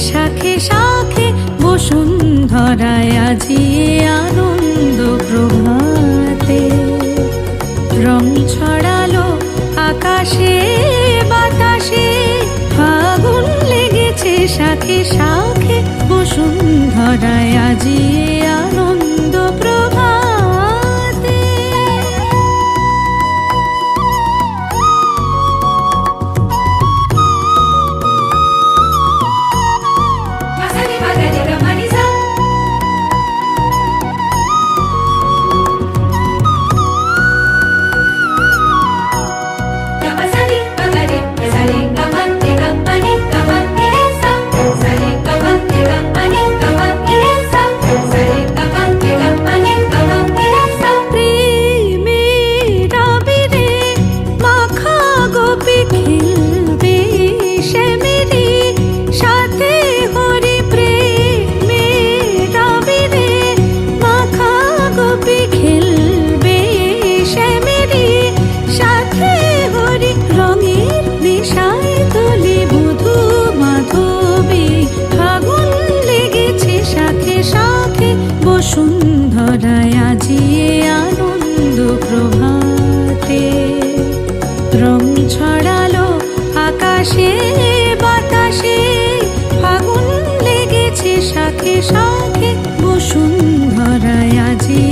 শাখে শাখে বসুন্ধরায় আজি আনন্দ প্রভাতে। রং ছড়ালো আকাশে বাতাসে, ফাগুন লেগেছে শাখে শাখে বসুন্ধরায় আজি আনন্দ প্রভাতে। বসুন্ধরায় আজি আনন্দ প্রভাতে। রং ছড়ালো আকাশে বাতাসে, ফাগুন লেগেছে শাখে শাখে বসুন্ধরায় আজি